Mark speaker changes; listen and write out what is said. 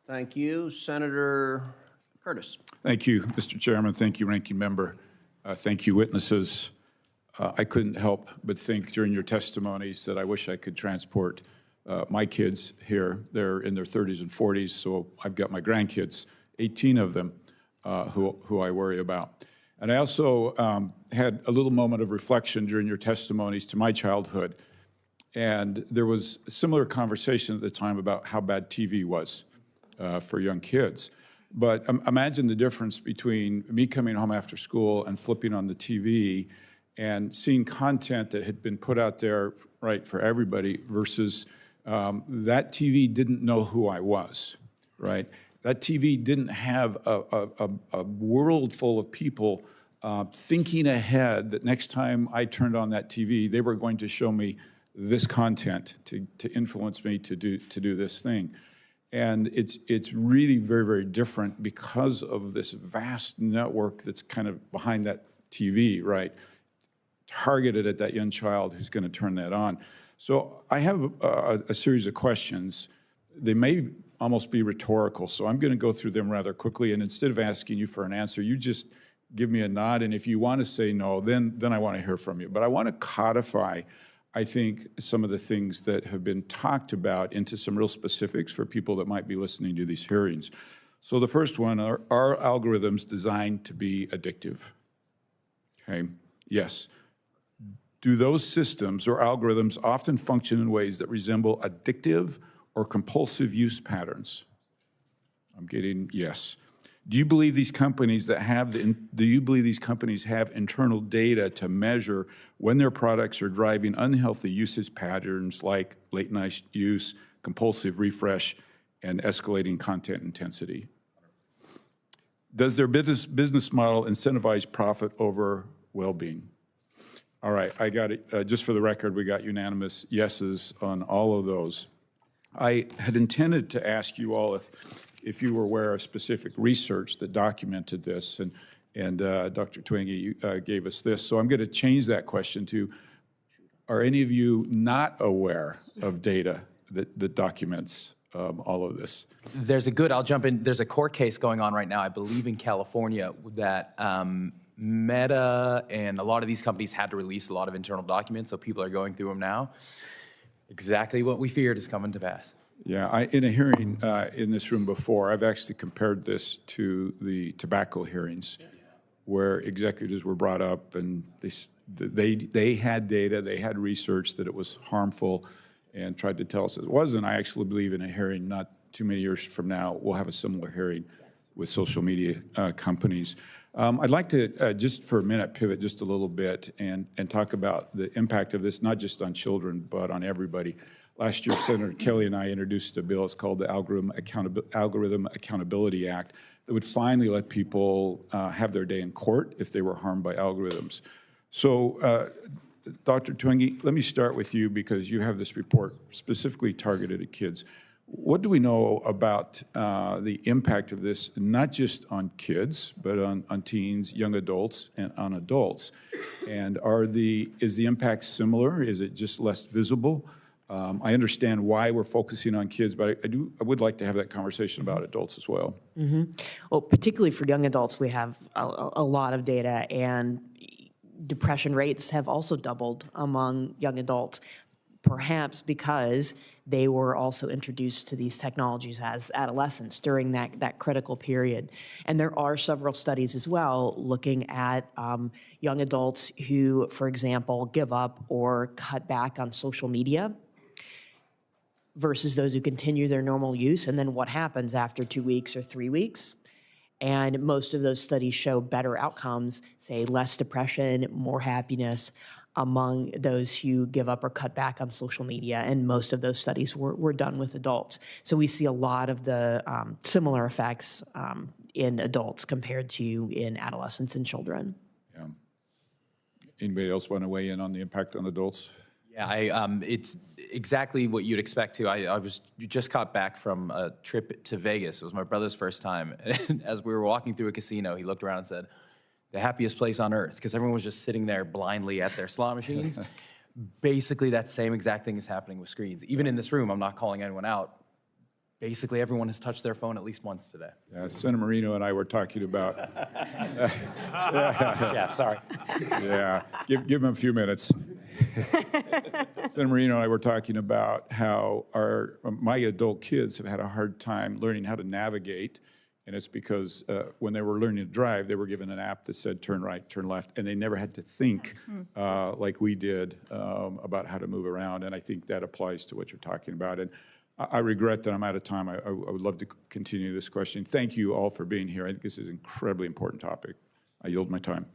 Speaker 1: Thank you. Senator Curtis.
Speaker 2: Thank you, Mr. Chairman. Thank you, Ranking Member. Thank you, witnesses. I couldn't help but think during your testimonies that I wish I could transport my kids here. They're in their 30s and 40s, so I've got my grandkids, 18 of them, who I worry about. And I also had a little moment of reflection during your testimonies to my childhood. And there was a similar conversation at the time about how bad TV was for young kids. But imagine the difference between me coming home after school and flipping on the TV and seeing content that had been put out there, right, for everybody versus that TV didn't know who I was, right? That TV didn't have a world full of people thinking ahead that next time I turned on that TV, they were going to show me this content to influence me to do this thing. And it's really very, very different because of this vast network that's kind of behind that TV, right? Targeted at that young child who's going to turn that on. So I have a series of questions. They may almost be rhetorical, so I'm going to go through them rather quickly. And instead of asking you for an answer, you just give me a nod. And if you want to say no, then I want to hear from you. But I want to codify, I think, some of the things that have been talked about into some real specifics for people that might be listening to these hearings. So the first one, are algorithms designed to be addictive? Okay, yes. Do those systems or algorithms often function in ways that resemble addictive or compulsive use patterns? I'm getting yes. Do you believe these companies have internal data to measure when their products are driving unhealthy usage patterns like late night use, compulsive refresh, and escalating content intensity? Does their business model incentivize profit over well-being? All right, I got it. Just for the record, we got unanimous yeses on all of those. I had intended to ask you all if you were aware of specific research that documented this, and Dr. Twenge gave us this. So I'm going to change that question to, are any of you not aware of data that documents all of this?
Speaker 3: I'll jump in, there's a court case going on right now, I believe in California, that Meta and a lot of these companies had to release a lot of internal documents, so people are going through them now. Exactly what we feared is coming to pass.
Speaker 2: Yeah, in a hearing in this room before, I've actually compared this to the tobacco hearings, where executives were brought up and they had data, they had research that it was harmful, and tried to tell us it wasn't. I actually believe in a hearing not too many years from now, we'll have a similar hearing with social media companies. I'd like to, just for a minute, pivot just a little bit and talk about the impact of this, not just on children, but on everybody. Last year, Senator Kelly and I introduced a bill. It's called the Algorithm Accountability Act that would finally let people have their day in court if they were harmed by algorithms. So, Dr. Twenge, let me start with you because you have this report specifically targeted at kids. What do we know about the impact of this, not just on kids, but on teens, young adults, and on adults? And is the impact similar? Is it just less visible? I understand why we're focusing on kids, but I would like to have that conversation about adults as well.
Speaker 4: Mm-hmm. Well, particularly for young adults, we have a lot of data, and depression rates have also doubled among young adults, perhaps because they were also introduced to these technologies as adolescents during that critical period. And there are several studies as well looking at young adults who, for example, give up or cut back on social media versus those who continue their normal use, and then what happens after 2 weeks or 3 weeks. And most of those studies show better outcomes, say less depression, more happiness among those who give up or cut back on social media. And most of those studies were done with adults. So we see a lot of the similar effects in adults compared to in adolescents and children.
Speaker 2: Yeah. Anybody else want to weigh in on the impact on adults?
Speaker 3: Yeah, it's exactly what you'd expect to. I just got back from a trip to Vegas. It was my brother's first time. And as we were walking through a casino, he looked around and said, "The happiest place on earth," because everyone was just sitting there blindly at their slot machines. Basically, that same exact thing is happening with screens. Even in this room, I'm not calling anyone out. basically everyone has touched their phone at least once today.
Speaker 2: Senator Marino and I were talking about,
Speaker 3: Yeah, sorry.
Speaker 2: yeah, give him a few minutes. Senator Marino and I were talking about how my adult kids have had a hard time learning how to navigate, and it's because when they were learning to drive, they were given an app that said turn right, turn left, and they never had to think like we did about how to move around, and I think that applies to what you're talking about. And I regret that I'm out of time. I would love to continue this question. Thank you all for being here. I think this is an incredibly important topic. I yield my time.